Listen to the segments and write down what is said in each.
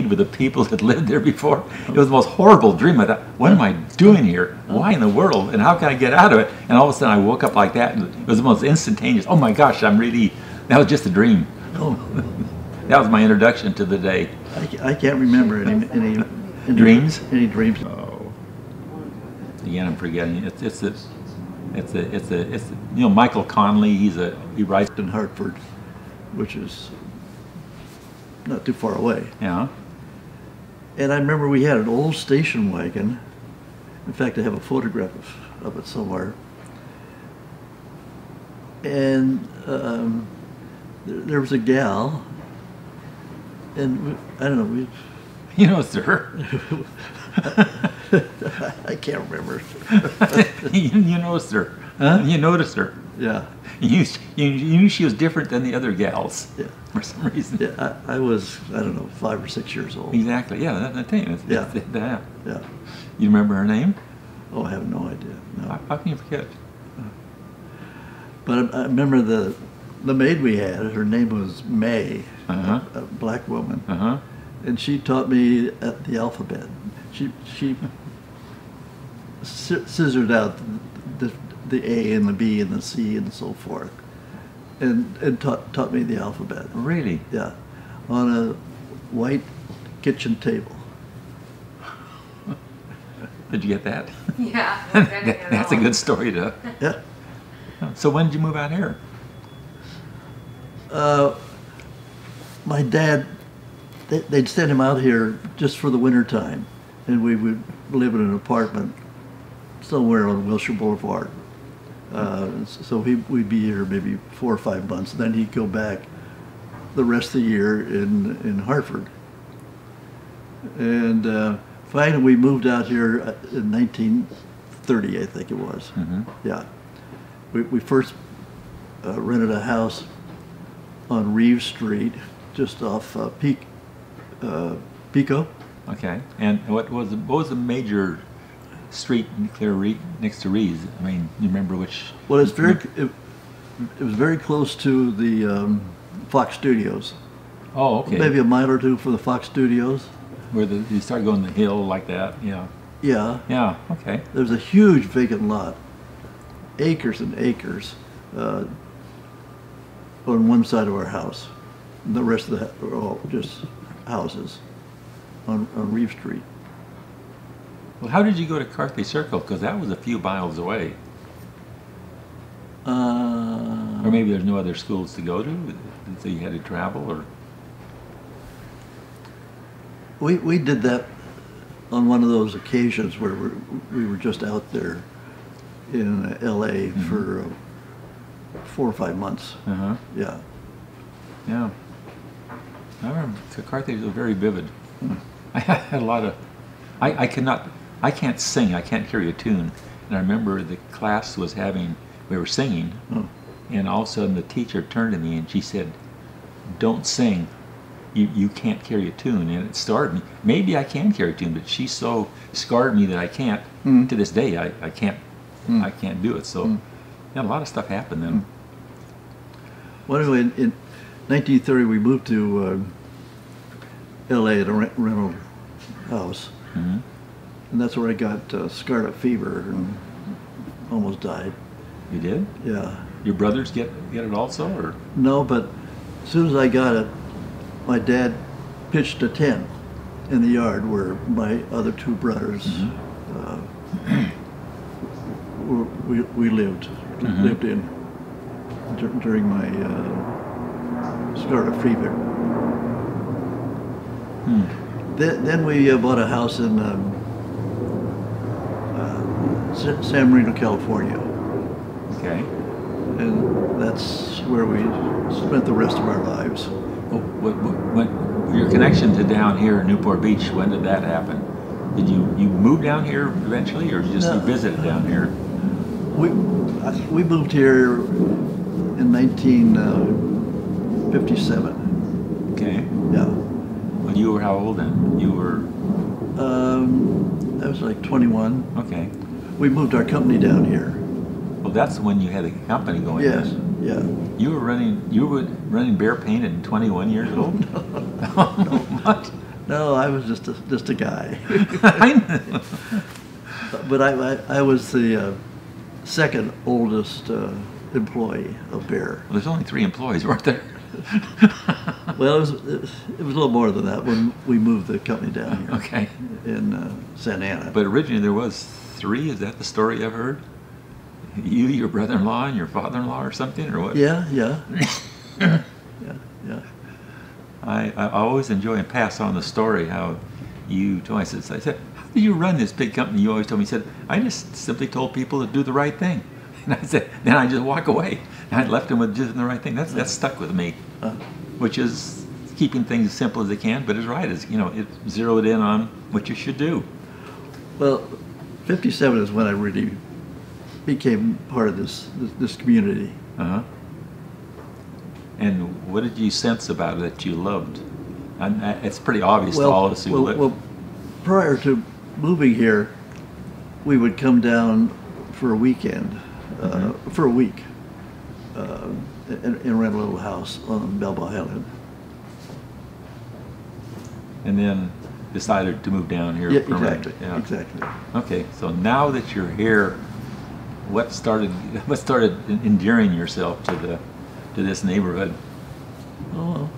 with the people that lived there before. It was the most horrible dream. I thought, what am I doing here? Why in the world? And how can I get out of it? And all of a sudden I woke up like that, and it was the most instantaneous. Oh my gosh, that was just a dream. Oh. That was my introduction to the day. I can't remember any dreams. Any dreams? Oh. Again, I'm forgetting. It's Michael Conley. He writes in Hartford, which is not too far away. Yeah. And I remember we had an old station wagon. In fact, I have a photograph of it somewhere. And there was a gal, and I don't know. You noticed her. I can't remember. You noticed her. Huh? You noticed her. Yeah. You knew she was different than the other gals. Yeah. For some reason. Yeah, I was, I don't know, 5 or 6 years old. Exactly. Yeah, that thing. Yeah. You remember her name? Oh, I have no idea. No. How can you forget? But I remember the maid we had. Her name was May, Uh-huh. a black woman, Uh-huh. and she taught me the alphabet. She scissored out the A and the B and the C and so forth, and taught me the alphabet. Really? Yeah, on a white kitchen table. Did you get that? Yeah. That's a good story to. Yeah. So when did you move out here? My dad, they'd send him out here just for the winter time, and we would live in an apartment somewhere on Wilshire Boulevard. So we'd be here maybe 4 or 5 months, and then he'd go back the rest of the year in Hartford. And finally we moved out here in 1930, I think it was. Mm-hmm. Yeah. We first rented a house on Reeves Street, just off Pico. Okay. And what was the major street next to Reeves? I mean, you remember which? Well, it was very close to the Fox Studios. Oh, okay. Maybe a mile or two from the Fox Studios. Where you start going the hill like that, yeah. Yeah. Yeah, okay. There was a huge vacant lot, acres and acres, on one side of our house. And the rest of the were all just houses on Reeve Street. Well, how did you go to Carthay Circle? Because that was a few miles away. Or maybe there's no other schools to go to, so you had to travel, or? We did that on one of those occasions where we were just out there in L.A. Mm-hmm. for 4 or 5 months. Uh-huh. Yeah. Yeah. I remember Carthay was very vivid. Hmm. I had a lot of, I can't sing, I can't carry a tune. And I remember the class we were singing, Oh. and all of a sudden the teacher turned to me and she said, "Don't sing. You can't carry a tune." And it scarred me. Maybe I can carry a tune, but she so scarred me that I can't. Mm. To this day, I can't. Mm. I can't do it. So, yeah, a lot of stuff happened then. Mm. Well, anyway, in 1930 we moved to L.A. at a rental house, Mm-hmm. and that's where I got scarlet fever and almost died. You did? Yeah. Your brothers get it also, or? No, but as soon as I got it, my dad pitched a tent in the yard where my other 2 brothers we lived in during my scarlet fever. Hmm. Then we bought a house in San Marino, California. Okay. And that's where we spent the rest of our lives. What your connection to down here in Newport Beach, when did that happen? Did you move down here eventually, or you visited down here? We moved here in 1957. Okay. Yeah. Well, you were how old then? You were? I was like 21. Okay. We moved our company down here. Well, that's when you had a company going. Yes. Then. Yeah. You were running Bear Paint at 21 years old? No. What? No, I was just a guy. I know. But I was the second oldest employee of Bear. Well, there's only 3 employees, weren't there? Well, it was a little more than that when we moved the company down here. Okay. In Santa Ana. But originally there was 3. Is that the story I've heard? You, your brother-in-law, and your father-in-law, or something, or what? Yeah. Yeah. I always enjoy and pass on the story how you told me. I said, how do you run this big company? You always told me. He said, I just simply told people to do the right thing. And I said, then I just walk away. And I left them with just the right thing. That's stuck with me, which is keeping things as simple as they can. But it's right. It's, it zeroed in on what you should do. Well, 57 is when I really became part of this community. Uh-huh. And what did you sense about it that you loved? And it's pretty obvious to all of us who live. Well, prior to moving here, we would come down for a weekend, for a week, and rent a little house on Balboa Island. And then decided to move down here Yeah, permanently. exactly. Okay, so now that you're here, what started endearing yourself to this neighborhood? Oh,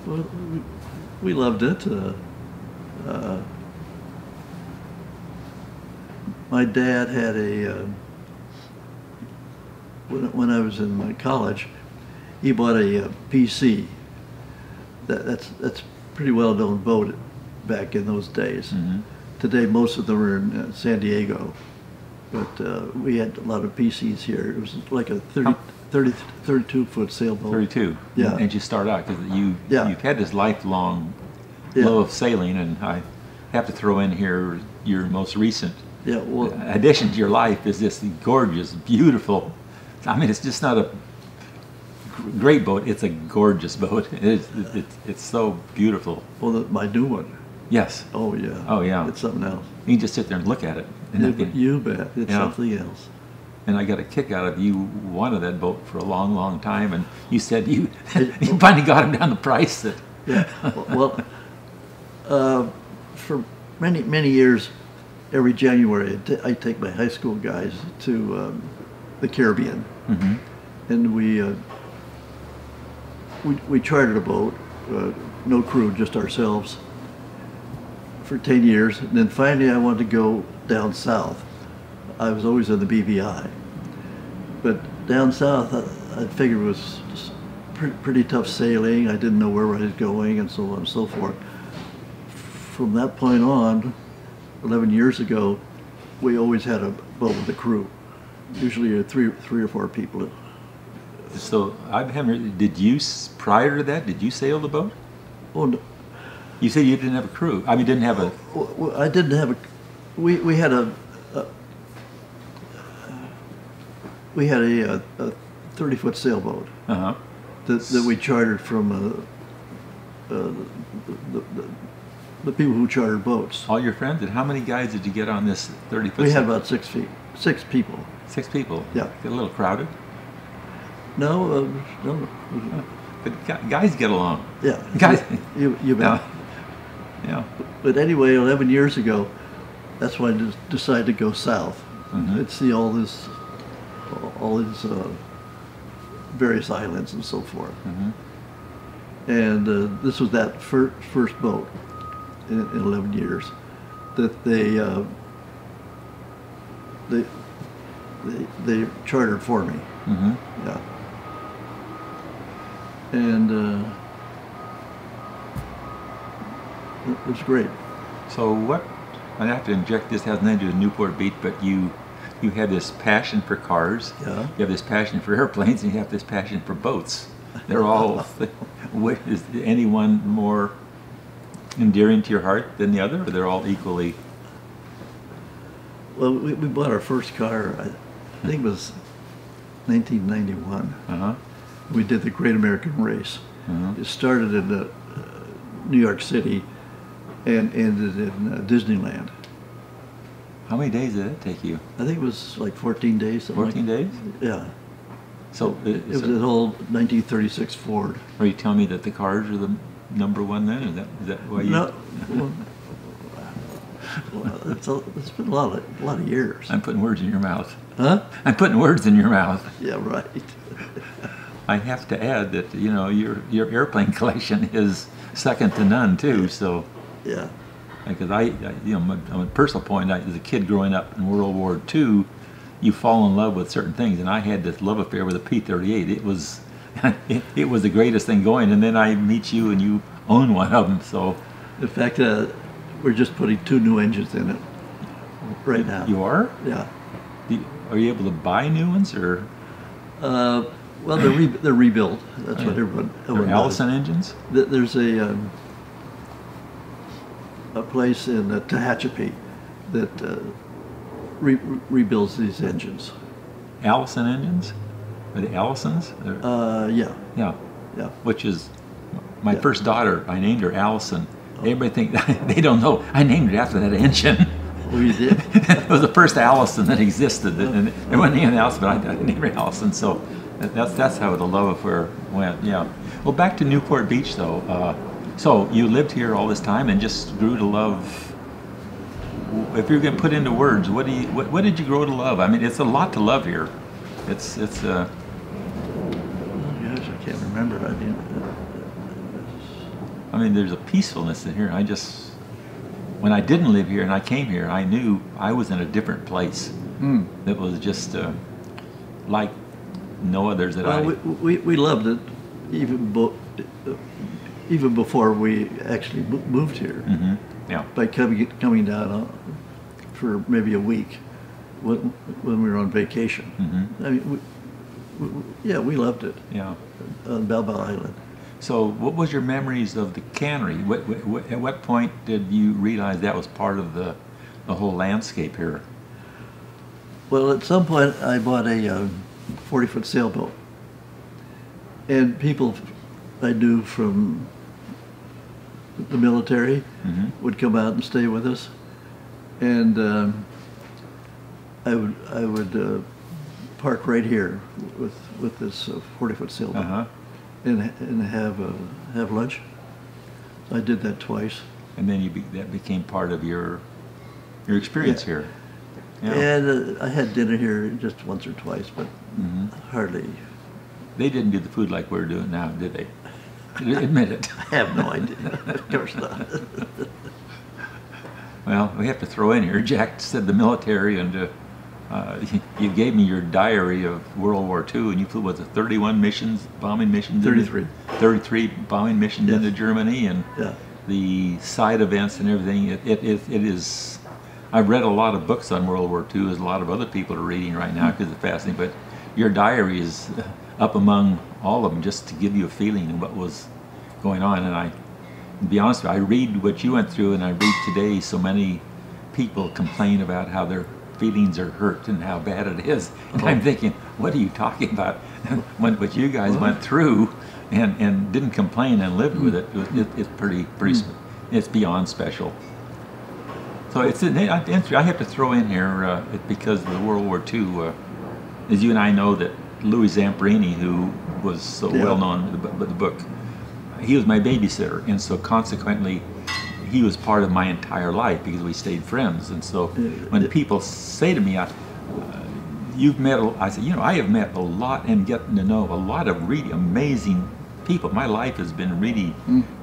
well, we loved it. My dad had when I was in college, he bought a PC. That's pretty well known boat back in those days. Mm-hmm. Today, most of them are in San Diego, but we had a lot of PCs here. It was like a 32-foot sailboat. 32. Yeah. And you start out because you've had this lifelong love of sailing, and I have to throw in here your most recent addition to your life is this gorgeous, beautiful. I mean, it's just not a great boat. It's a gorgeous boat. It's so beautiful. Well, my new one. Yes. Oh yeah. Oh yeah. It's something else. You can just sit there and look at it. And you bet. It's something else. And I got a kick out of you wanted that boat for a long, long time, and you said you finally got him down the price. Yeah. Well, for many years, every January I take my high school guys to the Caribbean, and we chartered a boat, no crew, just ourselves, for 10 years, and then finally I wanted to go down south. I was always in the BVI, but down south I figured it was just pretty tough sailing. I didn't know where I was going, and so on and so forth. From that point on, 11 years ago, we always had a boat with a crew, usually three or four people. So did you, prior to that, did you sail the boat? Oh, no. You said you didn't have a crew. I mean, didn't have a. Well, I didn't have a. We had a 30-foot sailboat that we chartered from the people who chartered boats. All your friends? And how many guys did you get on this 30-foot? We had about 6 people. 6 people. Yeah. Get a little crowded. No, no. But guys get along. Yeah. Guys. You bet. Yeah. But anyway, 11 years ago, that's when I decided to go south and see all these various islands and so forth. And this was that first boat in 11 years that they chartered for me. Yeah. And it was great. So what? I have to inject this. Has nothing to do with Newport Beach, but you have this passion for cars. Yeah. You have this passion for airplanes, and you have this passion for boats. They're all. Is any one more endearing to your heart than the other, or they're all equally? Well, we bought our first car. I think it was 1991. We did the Great American Race. It started in New York City and ended in Disneyland. How many days did it take you? I think it was like 14 days. 14 days? Yeah. So it was an old 1936 Ford. Are you telling me that the cars are number one then? Is that why you? No, well, it's been a lot of years. I'm putting words in your mouth. Huh? I'm putting words in your mouth. Yeah, right. I have to add that your airplane collection is second to none too. So Yeah. because on a personal point, as a kid growing up in World War II, you fall in love with certain things, and I had this love affair with a P-38. It was it was the greatest thing going, and then I meet you and you own one of them. So In fact, we're just putting 2 new engines in it right now. you are? Yeah. Are you able to buy new ones or? Well, they're rebuilt. That's what everyone They're Allison engines? There's a place in Tehachapi that rebuilds these engines. Allison engines? Are they Allisons? Yeah. Yeah. Yeah. Which is my Yeah. first daughter. I named her Allison. Everybody think they don't know. I named it after that engine. Oh, you did? It was the first Allison that existed, and there wasn't anything else, but I named her Allison. So that's how the love affair went. Yeah. Well, back to Newport Beach though. So you lived here all this time and just grew to love. If you're going to put into words, what did you grow to love? I mean, it's a lot to love here. It's. Oh gosh, I can't remember. I mean, there's a peacefulness in here. When I didn't live here and I came here, I knew I was in a different place. That was just like no others that Well, we loved it even before we actually moved here. Mm-hmm. Yeah. By coming down for maybe a week when we were on vacation. Mm-hmm. I mean, we loved it. Yeah. On Balboa Island. So, what was your memories of the cannery? At what point did you realize that was part of the whole landscape here? Well, at some point, I bought a 40-foot sailboat, and people I knew from the military would come out and stay with us, and I would park right here with this 40-foot sailboat. Uh-huh. And have lunch. I did that twice. And then that became part of your experience here. Yeah. And I had dinner here just once or twice, but hardly. They didn't do the food like we're doing now, did they? Admit it. I have no idea. Of course not. Well, we have to throw in here. Jack said the military, and you gave me your diary of World War II, and you flew, was it 31 bombing missions? 33. 33 bombing missions into Germany, and Yeah. the side events and everything. It is. I've read a lot of books on World War II, as a lot of other people are reading right now because it's fascinating. But your diary is up among all of them, just to give you a feeling of what was going on. And to be honest with you, I read what you went through, and I read today so many people complain about how their feelings are hurt and how bad it is. And I'm thinking, what are you talking about? What you guys went through and didn't complain and lived with it, it's pretty it's beyond special. So I have to throw in here, because of the World War II, as you and I know that Louis Zamperini, who was so well known with the book, he was my babysitter, and so consequently he was part of my entire life because we stayed friends. And so when people say to me, you've met, I say, I have met a lot and getting to know a lot of really amazing people. My life has been really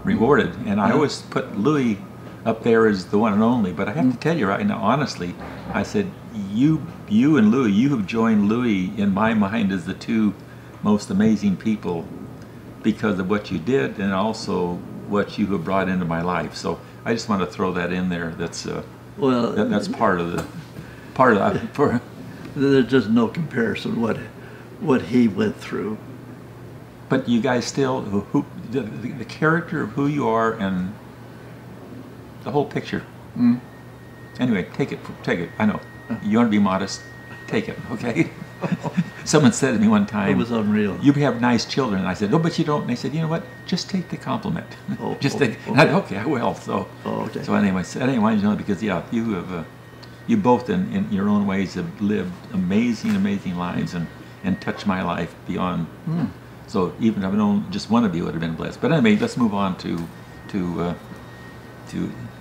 rewarded, and I always put Louis up there as the one and only. But I have to tell you right now, honestly, I said, you and Louis, you have joined Louis in my mind as the 2 most amazing people because of what you did and also what you have brought into my life. So I just want to throw that in there. That's that's part of for. There's just no comparison what he went through. But you guys still, the character of who you are and the whole picture. Anyway, take it. I know you want to be modest. Take it, okay? Someone said to me one time, It was unreal. You have nice children. And I said, no, but you don't. And they said, you know what? Just take the compliment. Okay. Okay, I will. So, okay. So anyway, I didn't want you to know because you both in your own ways have lived amazing lives and touched my life beyond So even if I've known just one of you, would have been blessed. But anyway, let's move on to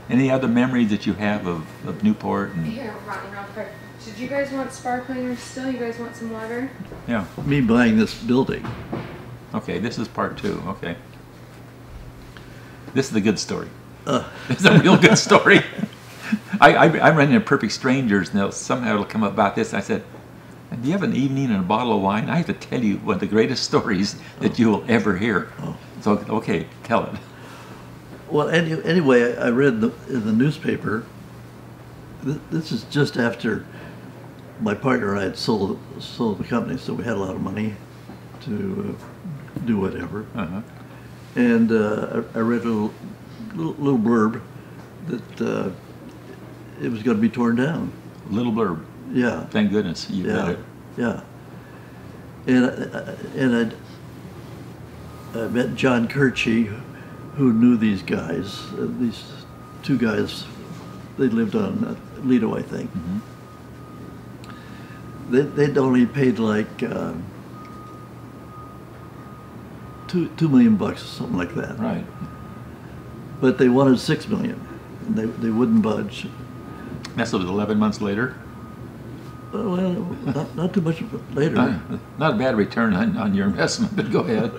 any other memories that you have of Newport. And Here, real quick. Did you guys want sparkling or still? You guys want some water? yeah, Me buying this building. okay, this is part 2. Okay, this is the good story. Uh, It's a real good story. I ran into Perfect Strangers, and somehow it'll come up about this. I said, "Do you have an evening and a bottle of wine? I have to tell you one of the greatest stories that you will ever hear." Oh. So, okay, tell it. Well, anyway, I read in the newspaper. This is just after my partner and I had sold the company, so we had a lot of money to do whatever. Uh-huh. And I read a little blurb that it was going to be torn down. Little blurb. Yeah. Thank goodness you read it. Yeah. And I met John Kirchie, who knew these guys. These 2 guys, they lived on Lido, I think. Mm-hmm. They'd only paid like $2 million, something like that. Right. But they wanted $6 million, and they wouldn't budge. That was 11 months later. Well, not too much later. Not a bad return on your investment, but go ahead.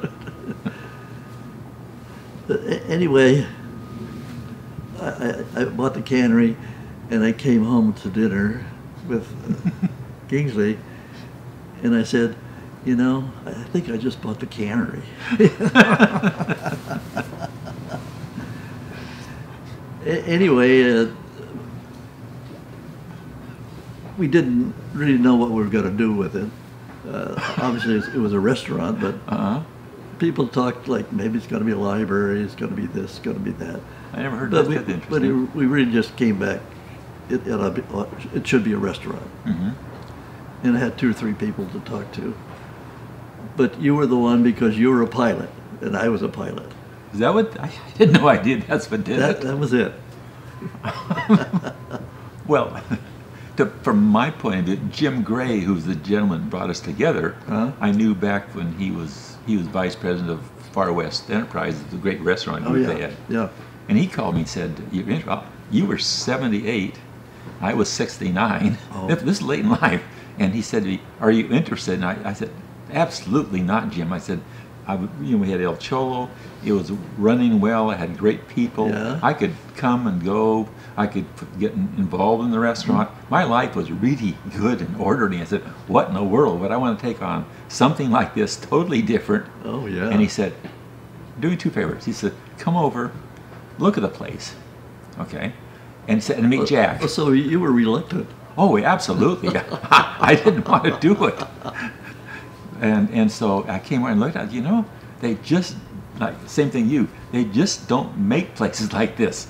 Anyway, I bought the cannery, and I came home to dinner with Kingsley, and I said, "You know, I think I just bought the cannery." Anyway, we didn't really know what we were going to do with it. Obviously, it was a restaurant, but Uh-huh. people talked like maybe it's going to be a library, it's going to be this, it's going to be that. I never heard But that. we, That's but interesting. we really just came back. It should be a restaurant, Mm-hmm. and I had 2 or 3 people to talk to. But you were the one because you were a pilot, and I was a pilot. Is that what? I didn't know I did. That's what did it. That was it. Well, from my point of view, Jim Gray, who's the gentleman who brought us together, Huh? I knew back when he was vice president of Far West Enterprise, the great restaurant Oh group they yeah, had. yeah. And he called me and said, "You were 78, I was 69. Oh. This is late in life." And he said to me, "Are you interested?" And I said, "Absolutely not, Jim." I said, we had El Cholo. It was running well. I had great people. Yeah. I could come and go. I could get involved in the restaurant. My life was really good and orderly. I said, "What in the world would I want to take on something like this, totally different?" Oh yeah. And he said, "Do me 2 favors." He said, "Come over, look at the place, okay, and meet Jack." So you were reluctant. Oh, absolutely. I didn't want to do it. And so I came over and looked at it. They just, like, same thing they just don't make places like this.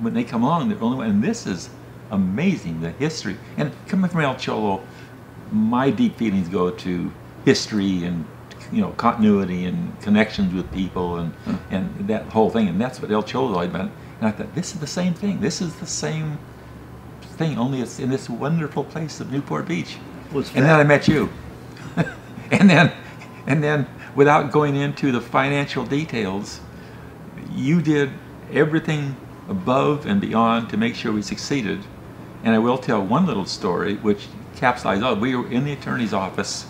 When they come along, they're only one. And this is amazing, the history. And coming from El Cholo, my deep feelings go to history and continuity and connections with people and that whole thing. And that's what El Cholo is all about. And I thought, this is the same thing. This is the same thing, only it's in this wonderful place of Newport Beach. And then I met you. and then without going into the financial details, you did everything above and beyond to make sure we succeeded. And I will tell one little story which capsulized all. We were in the attorney's office,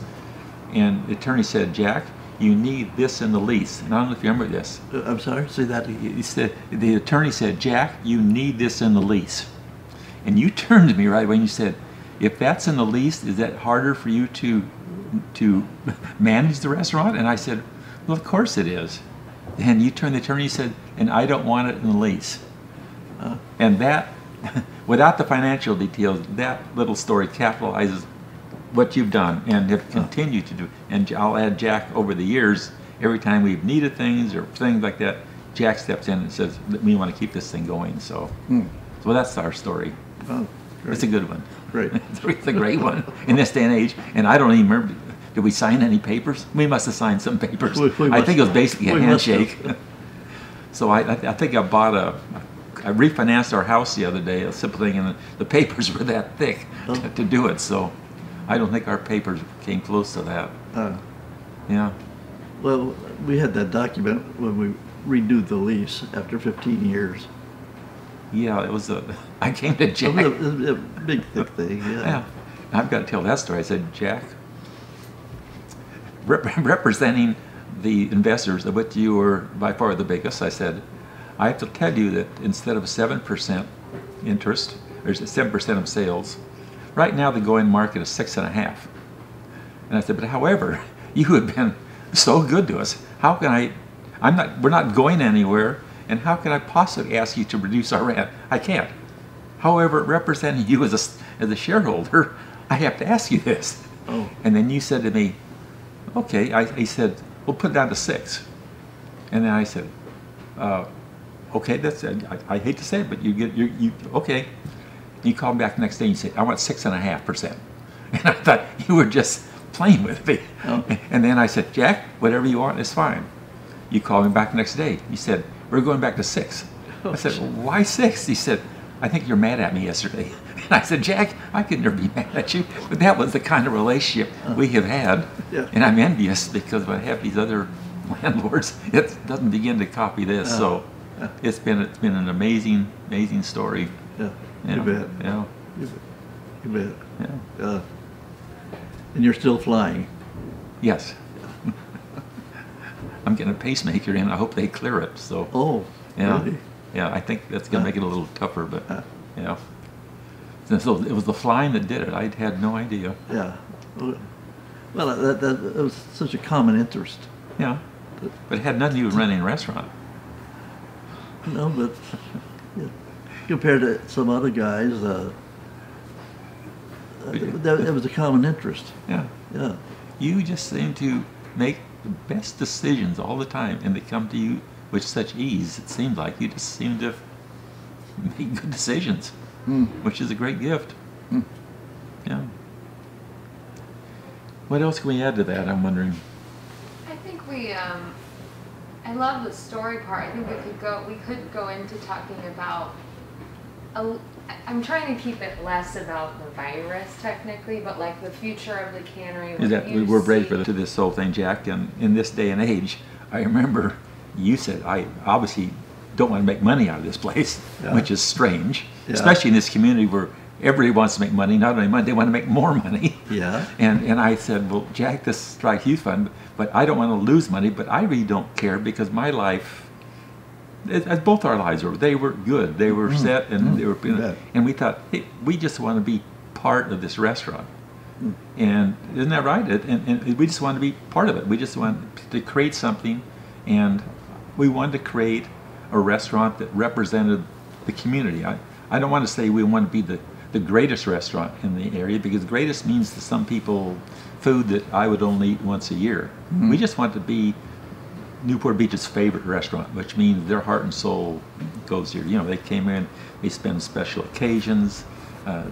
and the attorney said, "Jack, you need this in the lease." And I don't know if you remember this. I'm sorry, say that again. He said, the attorney said, "Jack, you need this in the lease." And you turned to me right away and you said, "If that's in the lease, is that harder for you to manage the restaurant?" And I said, "Well, of course it is." And you turned to the attorney and said, "And I don't want it in the lease." And that, without the financial details, that little story capitalizes what you've done and have continued to do. And I'll add Jack over the years, every time we've needed things or things like that, Jack steps in and says, "We want to keep this thing going." So that's our story. Oh, great. It's a good one. Great. It's a great one in this day and age. And I don't even remember, did we sign any papers? We must have signed some papers. I think it was basically a handshake. So I think I refinanced our house the other day, a simple thing, and the papers were that thick to do it. So I don't think our papers came close to that. Yeah. Well, we had that document when we renewed the lease after 15 years. Yeah, it was a. I came to Jack. It was a big, thick thing, yeah. Yeah, I've got to tell that story. I said, Jack, representing the investors, of which you were by far the biggest, I said, I have to tell you that instead of 7% interest, or 7% of sales, right now the going market is 6.5%. And I said, but however, you have been so good to us. How can we're not going anywhere, and how can I possibly ask you to reduce our rent? I can't. However, representing you as a shareholder, I have to ask you this. Oh. And then you said to me, okay, he said, we'll put it down to 6. And then I said, okay, that's I hate to say it, but you okay. You called me back the next day and you said, I want 6.5%. And I thought you were just playing with me. Oh. And then I said, Jack, whatever you want is fine. You called me back the next day. You said, we're going back to 6. I said, well, why 6? He said, I think you're mad at me yesterday. And I said, Jack, I could never be mad at you. But that was the kind of relationship we have had. Yeah. And I'm envious because when I have these other landlords, it doesn't begin to copy this. So it's been an amazing story. Yeah, You you know, bet. Yeah. You bet. Yeah. And you're still flying. Yes. I'm getting a pacemaker in. I hope they clear it. So. Oh, Yeah. really? Yeah, I think that's going to make it a little tougher, but yeah. So it was the flying that did it. I had no idea. Yeah. Well, that was such a common interest. Yeah. But it had nothing to do with running a restaurant. No, but yeah, compared to some other guys, it was a common interest. Yeah. Yeah. You just seem to make the best decisions all the time, and they come to you with such ease. It seems like you just seem to make good decisions, which is a great gift. Yeah. What else can we add to that? I'm wondering. I think I love the story part. I think we could go into talking about, I'm trying to keep it less about the virus technically, but like the future of the cannery. Is that we're ready for this whole thing, Jack? And in this day and age, I remember you said, I obviously don't want to make money out of this place, which is strange, especially in this community where everybody wants to make money. Not only money, they want to make more money. Yeah. And I said, well, Jack, this strikes you fun, but I don't want to lose money, but I really don't care because my life, as both our lives were, they were good. They were set, and they were, and we thought, hey, we just want to be part of this restaurant. And isn't that right? And we just want to be part of it. We just want to create something, and we wanted to create a restaurant that represented the community. I don't want to say we want to be the greatest restaurant in the area, because greatest means to some people food that I would only eat once a year. We just want to be Newport Beach's favorite restaurant, which means their heart and soul goes here. You know, they came in, they spend special occasions,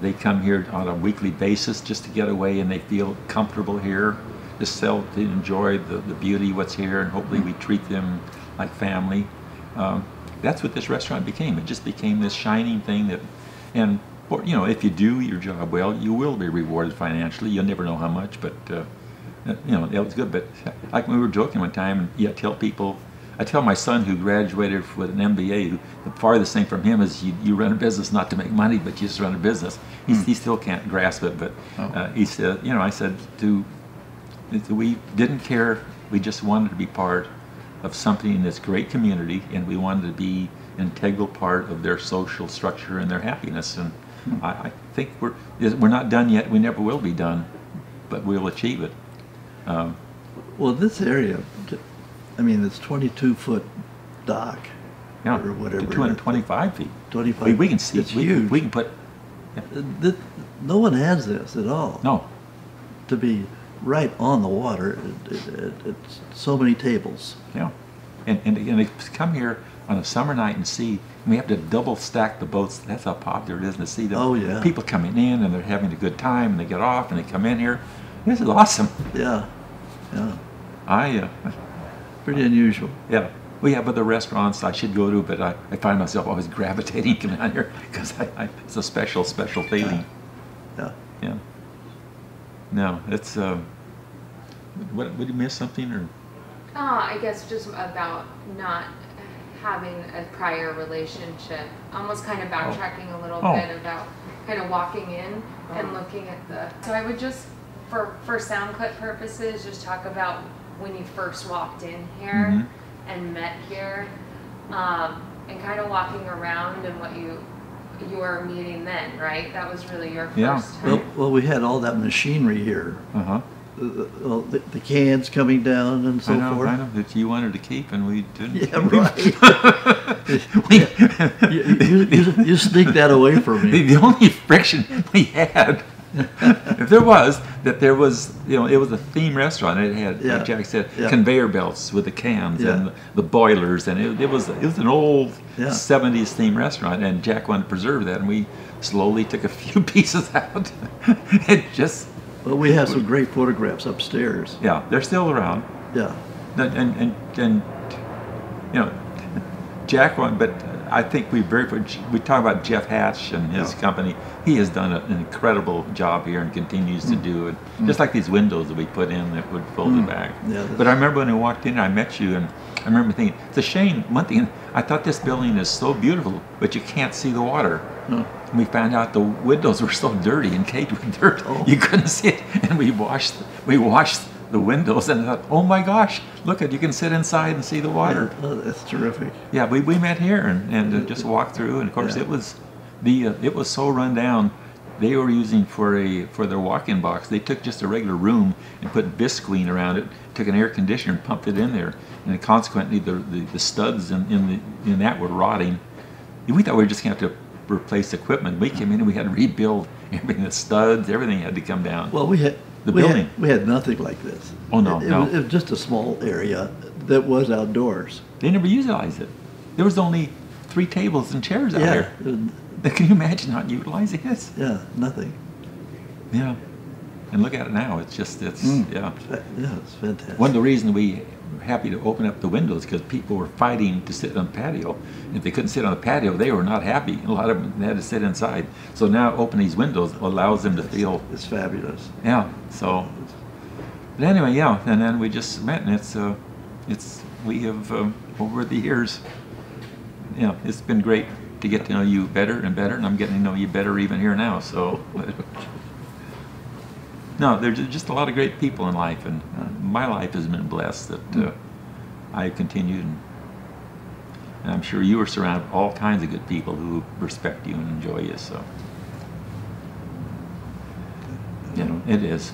they come here on a weekly basis just to get away, and they feel comfortable here, to enjoy the beauty of what's here, and hopefully we treat them like family. That's what this restaurant became. It just became this shining thing that, and you know, if you do your job well, you will be rewarded financially. You'll never know how much, but you know, that was good. But like we were joking one time, and I tell my son who graduated with an MBA, the farthest thing from him is you run a business not to make money, but you just run a business. He still can't grasp it, but he said, you know, I said we didn't care. We just wanted to be part of something in this great community, and we wanted to be an integral part of their social structure and their happiness. And I think we're not done yet. We never will be done, but we'll achieve it. Well, this area, I mean, it's 22-foot dock, Yeah, or whatever. 225 feet. 25. We can see. It's huge. We can put. No one has this at all. No. To be right on the water, it's so many tables. Yeah, and they come here on a summer night and see. And we have to double stack the boats. That's how popular it is to see them. Oh, yeah. People coming in and they're having a good time, and they get off and they come in here. This is awesome. Yeah, yeah. Pretty unusual. Yeah. We have other restaurants I should go to, but I find myself always gravitating to come down here because it's a special feeling. Yeah. Yeah. No, it's what did you miss something or? I guess just about not having a prior relationship. Almost kind of backtracking a little bit about kind of walking in and looking at the. So I would just, for sound clip purposes, just talk about when you first walked in here and met here, and kind of walking around and what you were meeting then, right? That was really your first time. Well, we had all that machinery here. The cans coming down and so forth. I know that you wanted to keep and we didn't. Yeah, right. You sneaked that away from me. The only friction we had, if there was, it was a theme restaurant. It had, like Jack said, conveyor belts with the cans and the boilers, and it was an old 70s theme restaurant, and Jack wanted to preserve that, and we slowly took a few pieces out. It just. Well, we have some great photographs upstairs. Yeah, they're still around. Yeah. And Jack won, but I think we talk about Jeff Hatch and his company. He has done an incredible job here and continues to do it. Just like these windows that we put in that would fold it back. Yeah, but I remember when I walked in, I met you, and I remember thinking, it's a shame. One thing, I thought this building is so beautiful, but you can't see the water. And we found out the windows were so dirty and caked with dirt, you couldn't see it. And we washed the windows, and I thought, oh my gosh, look you can sit inside and see the water. Yeah, that's terrific. Yeah, we met here and just walked through, and of course it was it was so run down. They were using for their walk-in box. They took just a regular room and put visqueen around it, took an air conditioner and pumped it in there, and consequently the studs in that were rotting. We thought we were just going to have to replace equipment. We came in and we had to rebuild everything. The studs, everything had to come down. Well, we had nothing like this. Oh no, it was just a small area that was outdoors. They never utilized it. There was only 3 tables and chairs out here. Can you imagine not utilizing this? Yeah, nothing. Yeah, and look at it now. It's fantastic. One of the reasons we were happy to open up the windows because people were fighting to sit on the patio. And if they couldn't sit on the patio, they were not happy. A lot of them had to sit inside. So now opening these windows allows them to feel. It's fabulous. Yeah. So, but anyway, and then we just met, and we have over the years. Yeah, it's been great to get to know you better and better, and I'm getting to know you better even here now. So, no, there's just a lot of great people in life, and my life has been blessed that I continued, and I'm sure you are surrounded with all kinds of good people who respect you and enjoy you. So, it is.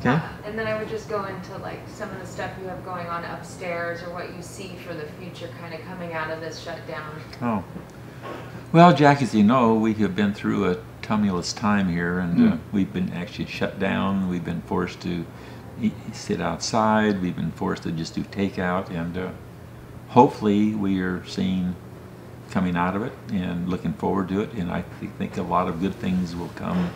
Okay. And then I would just go into like some of the stuff you have going on upstairs, or what you see for the future, kind of coming out of this shutdown. Oh, well, Jack, as you know, we have been through a tumultuous time here, and we've been actually shut down. We've been forced to sit outside. We've been forced to just do takeout, and hopefully we are seeing coming out of it and looking forward to it. And I think a lot of good things will come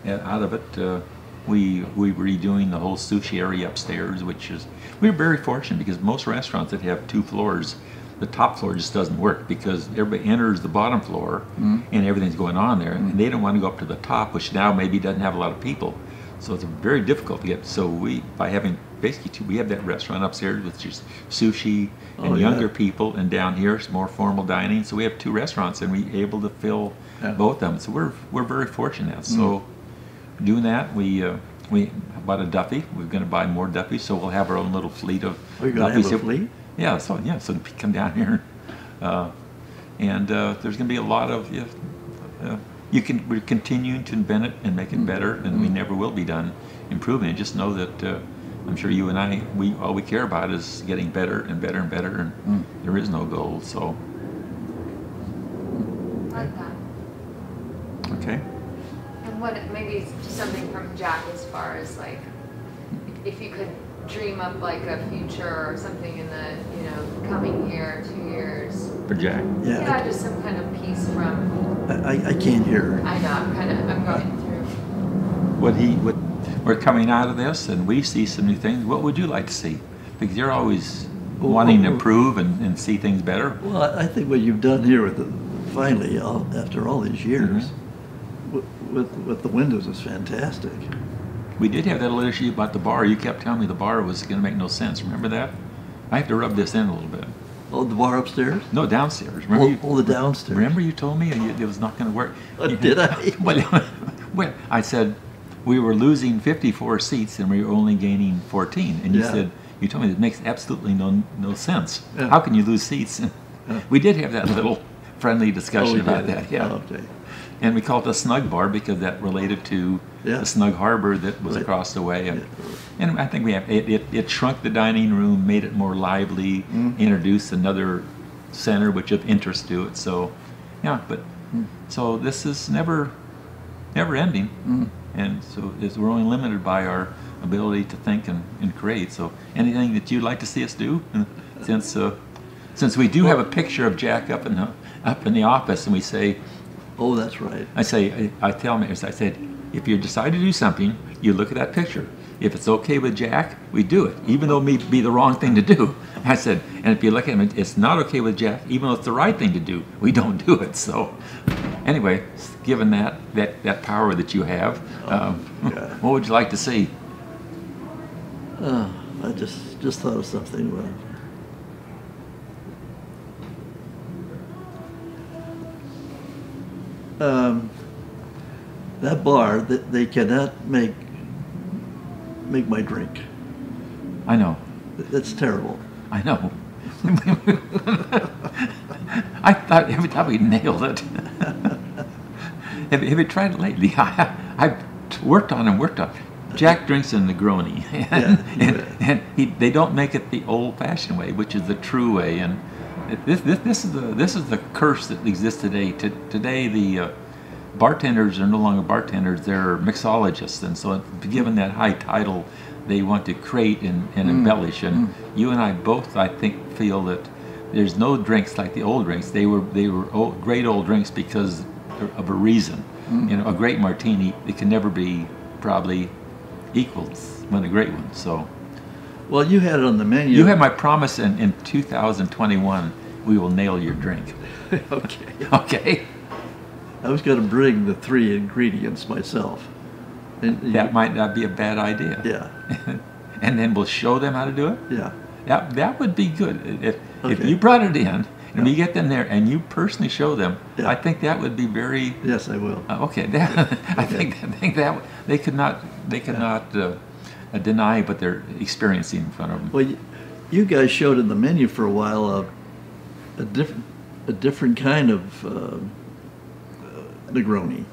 out of it. We redoing the whole sushi area upstairs, which is, we're very fortunate because most restaurants that have 2 floors, the top floor just doesn't work because everybody enters the bottom floor and everything's going on there, and they don't want to go up to the top, which now maybe doesn't have a lot of people. So it's very difficult to get. So by having basically we have that restaurant upstairs with just sushi and younger people, and down here it's more formal dining. So we have 2 restaurants, and we're able to fill both of them. So we're very fortunate. So. Doing that, we bought a Duffy. We're going to buy more Duffys, so we'll have our own little fleet of Duffys. Are you going to have a fleet? Yeah, so come down here, and there's going to be a lot of. We're continuing to invent it and make it better, and we never will be done improving it. Just know that I'm sure you and I, all we care about is getting better and better and better, and there is no goal. So. I like that. Okay. What maybe something from Jack as far as like if you could dream up like a future or something in the coming year, 2 years. For Jack. Yeah, just some kind of piece from. I can't hear. I know. I'm going through. We're coming out of this, and we see some new things. What would you like to see? Because you're always wanting to improve and see things better. Well, I think what you've done here finally after all these years. With the windows is fantastic. We did have that little issue about the bar. You kept telling me the bar was going to make no sense. Remember that? I have to rub this in a little bit. Oh, the bar upstairs? No, downstairs. Remember Oh, the downstairs. Remember you told me it was not going to work? Did I? Well, I said we were losing 54 seats and we were only gaining 14. And you Yeah. said, you told me it makes absolutely no sense. Yeah. How can you lose seats? We did have that little friendly discussion about that, yeah. Oh, okay. And we called it a snug bar because that related to Yeah. the snug harbor that was Right. across the way. And, Yeah. and I think we have it shrunk the dining room, made it more lively, introduced another center which of interest to it. So, yeah, but so this is never ending, and so we're only limited by our ability to think and create. So, anything that you'd like to see us do, since we do have a picture of Jack up in the office, and we say. Oh, that's right. I tell him, I said, if you decide to do something, you look at that picture. If it's okay with Jack, we do it, even though it may be the wrong thing to do. I said, and if you look at him, it's not okay with Jack, even though it's the right thing to do, we don't do it. So, anyway, given that power that you have, yeah. what would you like to see? I just thought of something. That bar, they cannot make my drink. I know. That's terrible. I know. I thought every time we nailed it. Have you tried it lately? I've worked on. Jack drinks a Negroni, and they don't make it the old-fashioned way, which is the true way. And this is the curse that exists today. Today the bartenders are no longer bartenders; they're mixologists, and so given that high title, they want to create and embellish. And you and I both, I think, feel that there's no drinks like the old drinks. They were great old drinks because of a reason. You know, a great martini, it can never be probably equals when a great one. So, well, you had it on the menu. you have my promise in 2021. We will nail your drink. Okay. Okay. I was going to bring the 3 ingredients myself. And That might not be a bad idea. Yeah. And then we'll show them how to do it. Yeah. That would be good. If Okay. you brought it in and we get them there and you personally show them, Yeah. I think that would be very Yes, I will. okay. I think that they could not deny what they're experiencing in front of them. Well, you guys showed in the menu for a while a different kind of Negroni.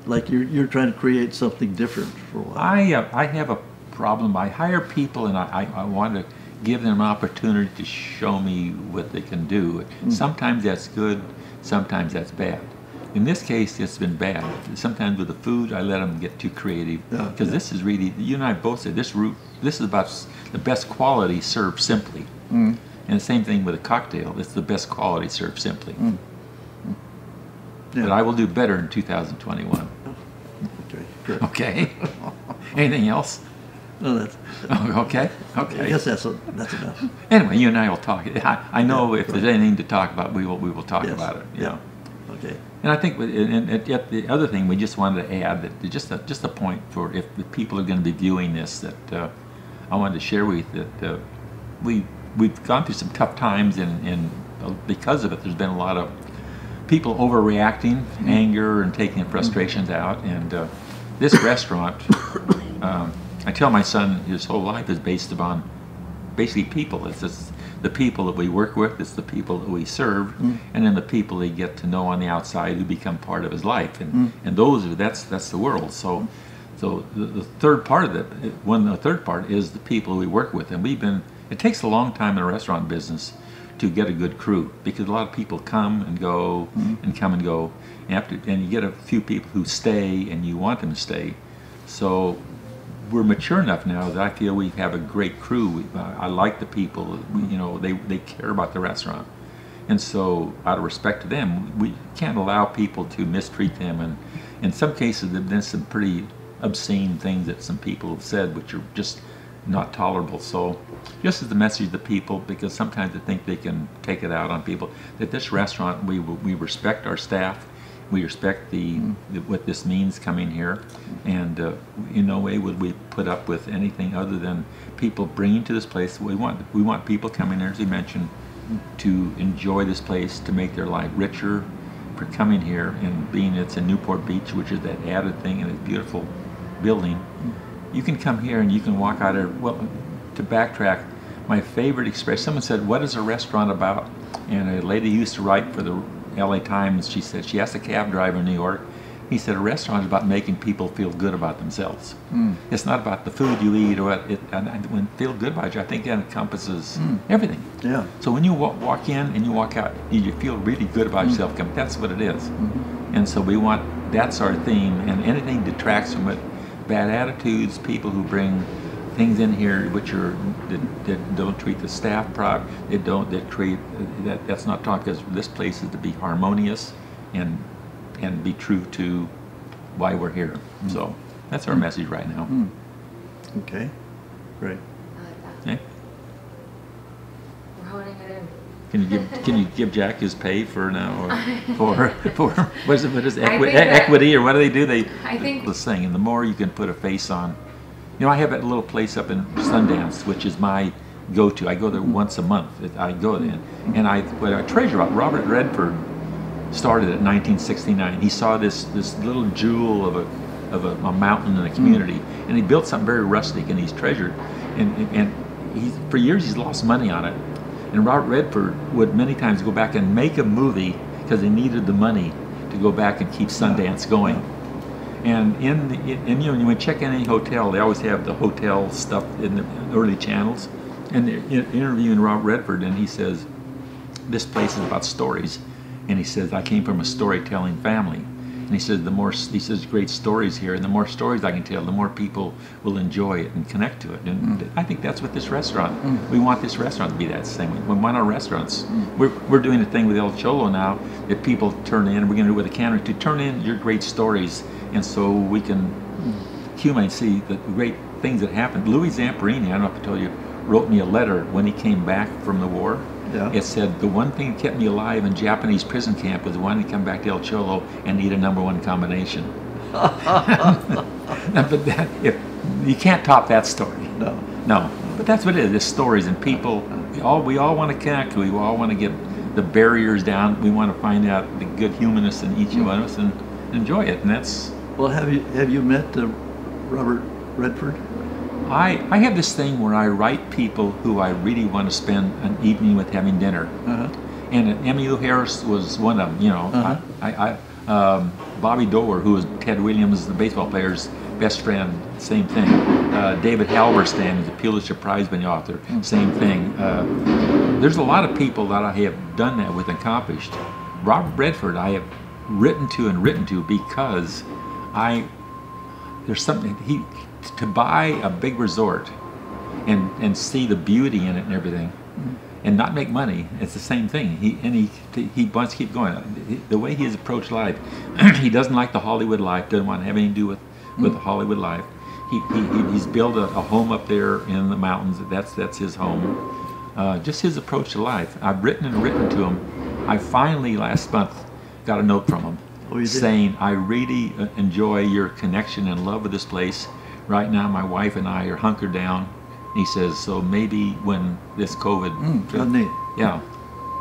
Like you're trying to create something different for a while. I have a problem. I hire people and I want to give them an opportunity to show me what they can do. Sometimes that's good, sometimes that's bad. In this case, it's been bad. Sometimes with the food, I let them get too creative because this is really, you and I both said, this is about the best quality served simply. And the same thing with a cocktail. It's the best quality served simply. Yeah. But I will do better in 2021. Okay, good. Okay. Anything else? No, that's. Okay. I Okay. guess that's enough. Anyway, you and I will talk. I know if there's anything to talk about, we will talk Yes. about it. Yeah. Okay. And I think, and yet the other thing we just wanted to add that just a point for if the people are going to be viewing this that I wanted to share with you that we've gone through some tough times and because of it, there's been a lot of people overreacting, anger, and taking their frustrations out. And this restaurant, I tell my son his whole life is based upon basically people. It's just the people that we work with, it's the people that we serve, and then the people they get to know on the outside who become part of his life. And that's the world. So the third part of it, the third part is the people we work with. And it takes a long time in the restaurant business to get a good crew because a lot of people come and go and come and go. And you get a few people who stay and you want them to stay. So we're mature enough now that I feel we have a great crew. I like the people. They care about the restaurant. And so out of respect to them, we can't allow people to mistreat them. And in some cases, there have been some pretty obscene things that some people have said which are just not tolerable. So just as the message to people, because sometimes they think they can take it out on people, that this restaurant, we respect our staff We respect what this means coming here, and in no way would we put up with anything other than people bringing to this place. We want people coming here, as you mentioned, to enjoy this place, to make their life richer, for coming here and being it's in Newport Beach, which is that added thing in this beautiful building. You can come here and you can walk out of, well, to backtrack, my favorite expression, someone said, what is a restaurant about? And a lady used to write for the LA Times, she said, she asked a cab driver in New York, he said, a restaurant is about making people feel good about themselves. It's not about the food you eat or what, when feel good about you, I think that encompasses everything. Yeah. So when you walk in and you walk out, you feel really good about yourself. That's what it is. And so that's our theme, and anything detracts from it, bad attitudes, people who bring things in here which that don't treat the staff proper, that's not talk, because this place is to be harmonious and be true to why we're here. So that's our message right now. Okay, great. I like that. Okay. We're honing it in. Can you give Jack his pay for now, or for what is I think equity, or what do they do? I think this thing, and the more you can put a face on. You know, I have that little place up in Sundance, which is my go-to. I go there once a month. I go there, and what I treasure about Robert Redford started in 1969. He saw this little jewel of a mountain in a community, and he built something very rustic, and he's treasured. And for years he's lost money on it. And Robert Redford would many times go back and make a movie because he needed the money to go back and keep Sundance going. And you know, when you check in any hotel, they always have the hotel stuff in the early channels. And they're interviewing Robert Redford, and he says, this place is about stories. And he says, I came from a storytelling family. And he says, he says, great stories here, and the more stories I can tell, the more people will enjoy it and connect to it. And I think that's what this restaurant, we want this restaurant to be that same way. We want our restaurants, we're doing a thing with El Cholo now, that people turn in, we're going to do with the cannery, to turn in your great stories, and so we can human see the great things that happened. Louis Zamperini, I don't know if I told you, wrote me a letter when he came back from the war. Yeah. It said, the one thing that kept me alive in Japanese prison camp was wanting to come back to El Cholo and eat a #1 combination. But you can't top that story. No. But that's what it is. It's stories, and people. We all want to connect. We all want to get the barriers down. We want to find out the good humanness in each one of us and enjoy it. And that's. Well, have you met Robert Redford? I have this thing where I write people who I really want to spend an evening with having dinner. And Emmylou Harris was one of them. You know, Bobby Doerr, who was Ted Williams, the baseball player's best friend, same thing. David Halberstam, who's a Pulitzer Prize-winning author, same thing. There's a lot of people that I have done that with, accomplished. Robert Redford, I have written to because there's something to buy a big resort and see the beauty in it and everything, and not make money. It's the same thing. He wants to keep going. The way he has approached life, he doesn't like the Hollywood life. Doesn't want to have anything to do with the Hollywood life. He's built a home up there in the mountains. That's his home. Just his approach to life. I've written to him. I finally last month got a note from him saying, I really enjoy your connection and love with this place. Right now, my wife and I are hunkered down. He says, so maybe when this COVID, neat. Yeah,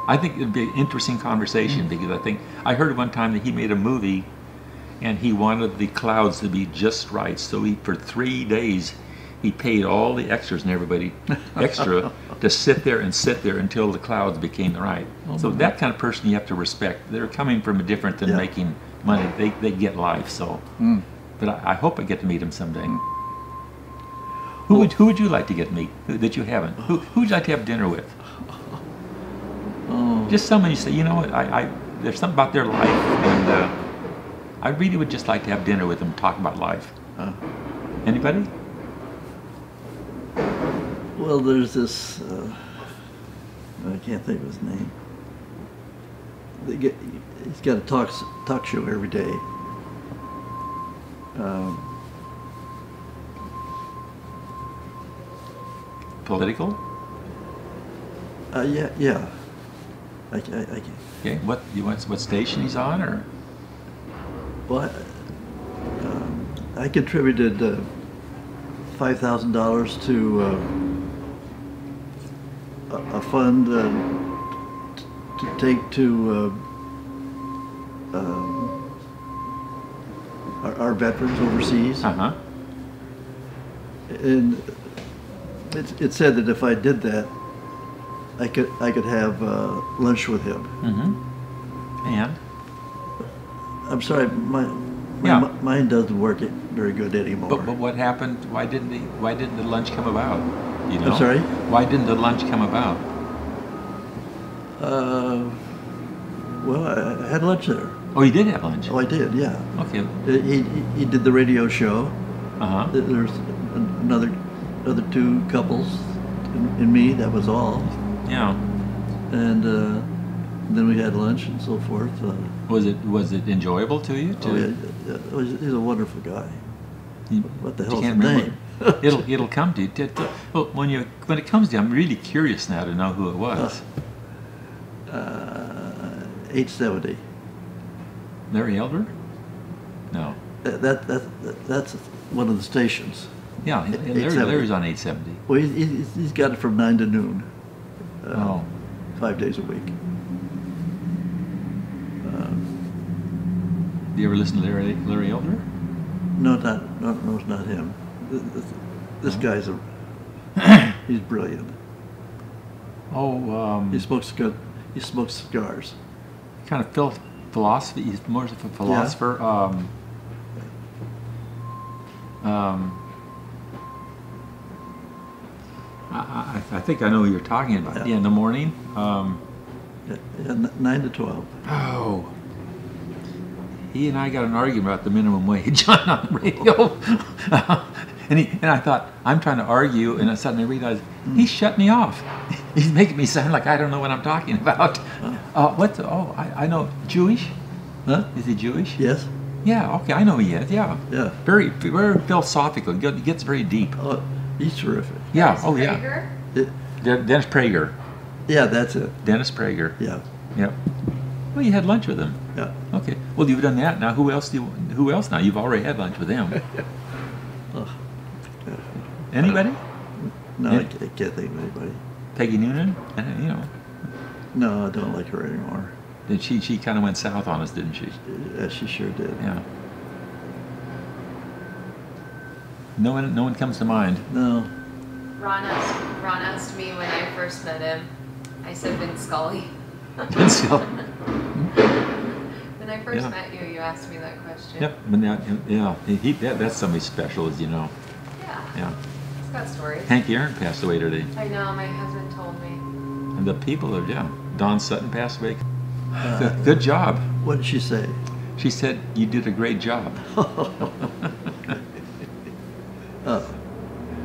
I think it'd be an interesting conversation, because I heard one time that he made a movie, and he wanted the clouds to be just right. So for 3 days, he paid all the extras and everybody extra to sit there until the clouds became right. So that kind of person you have to respect. They're coming from a different than making money. They get life. So, but I hope I get to meet him someday. Who would you like to get to meet that you haven't? Who would you like to have dinner with? Just someone you say, you know what, there's something about their life, and I really would just like to have dinner with them, talk about life. Anybody? Well, there's this, I can't think of his name. He's got a talk show every day. Political? Yeah. I can't. Okay. What station he's on, or? Well, I contributed $5,000 to a fund to take to our veterans overseas. Uh-huh. And it said that if I did that, I could have lunch with him. Mm-hmm. And? I'm sorry, my mind doesn't work very good anymore. But what happened? Why didn't the lunch come about? You know? I'm sorry? Why didn't the lunch come about? Well, I had lunch there. Oh, you did have lunch? Oh, I did, yeah. Okay. He did the radio show. Uh-huh. There's another two couples and me, that was all. Yeah. And then we had lunch and so forth. Was it enjoyable to you? Oh, yeah, he's a wonderful guy. What the hell's You his can't name? remember. It'll come to you. Well, when it comes to you, I'm really curious now to know who it was. 870. Larry Elder? No. That's one of the stations. Yeah, 870. Larry's on 870. Well, he's got it from 9 to noon. Oh. 5 days a week. Do you ever listen to Larry Elder? No, it's not him. This guy's he's brilliant. Oh, He smokes cigars. kind of philosophy. He's more of a philosopher. I think I know who you're talking about. Yeah. Yeah, in the morning. Yeah, 9 to 12. Oh. He and I got an argument about the minimum wage on the radio. and I thought, I'm trying to argue, and I suddenly realized, he shut me off. He's making me sound like I don't know what I'm talking about. I know. Jewish? Huh? Is he Jewish? Yes. Yeah, okay, I know he is, yeah. Yeah. Very philosophical. He gets very deep. Oh, he's terrific. Yeah, Dennis oh yeah. Prager? Dennis Prager. Yeah, that's it. Dennis Prager. Yeah. Yep. Well, you had lunch with him. Yeah. Okay. Well, you've done that. Now, who else now? You've already had lunch with him. Oh, Anybody? no, Yeah. I can't think of anybody. Peggy Noonan? No, I don't like her anymore. She kind of went south on us, didn't she? Yeah, she sure did. Yeah. No one comes to mind. No. Ron asked me when I first met him. I said Vin Scully. Still. When I first Yeah. met you, you asked me that question. Yep. But now, yeah, that's somebody special, as you know. Yeah. Yeah. It's got stories. Hank Aaron passed away today. I know, my husband told me. And the people are, Don Sutton passed away. Good job. What did she say? She said, you did a great job. Oh.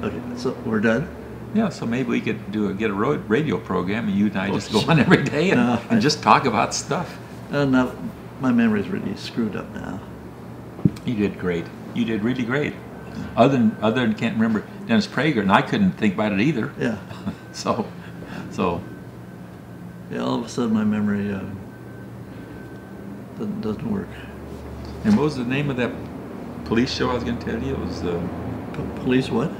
Okay, so we're done? Yeah, so maybe we could get a radio program, and you and I just go shit. on every day and, No, and just talk about stuff. No, my memory's really screwed up now. You did great. You did really great. Other than can't remember Dennis Prager, and I couldn't think about it either. Yeah. So, Yeah, all of a sudden my memory doesn't work. and what was the name of that police show I was going to tell you? It was Police what?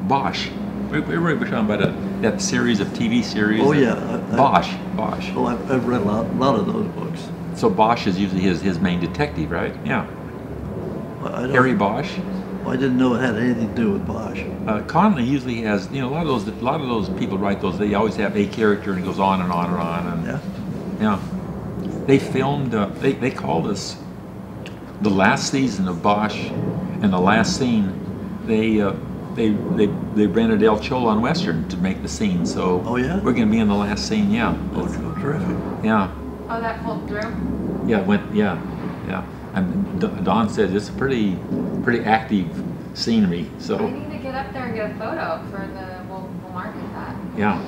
Bosch. We were talking about that series of TV series. Oh, yeah. Bosch. Oh, I've read a lot of those books. So Bosch is usually his main detective, right? Yeah. I don't, Harry Bosch. I didn't know it had anything to do with Bosch. Connolly usually has, a lot of those people write those. They always have a character and it goes on and on and on. And Yeah. yeah, they filmed. They called us the last season of Bosch, and the last scene, they rented El Cholo on Western to make the scene. So Oh, yeah? we're going to be in the last scene. Yeah. Oh, terrific. Yeah. Oh, that pulled through? Yeah. Yeah. And Don said it's a pretty active scenery. I So need to get up there and get a photo for we'll market that. yeah.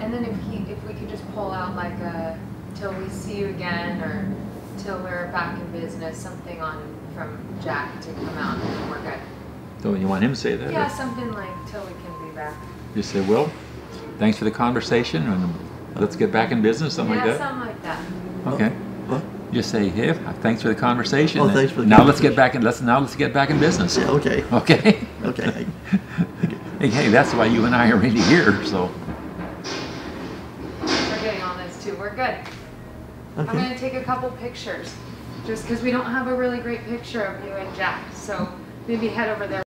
And then if we could just pull out like a till we see you again or till we're back in business, something from Jack to come out and we're good. So you want him to say that? Yeah, or something like till we can be back. just say, well, thanks for the conversation, and let's get back in business, something Yeah, like that. something like that. Okay. What? Just say, hey, thanks for the conversation. Oh, thanks for the now let's conversation. get back in. Let's get back in business. Yeah, okay. Okay. Okay. Hey, that's why you and I are really here. So. We're getting on this too. We're good. I'm going to take a couple pictures, just because we don't have a really great picture of you and Jack. So maybe head over there.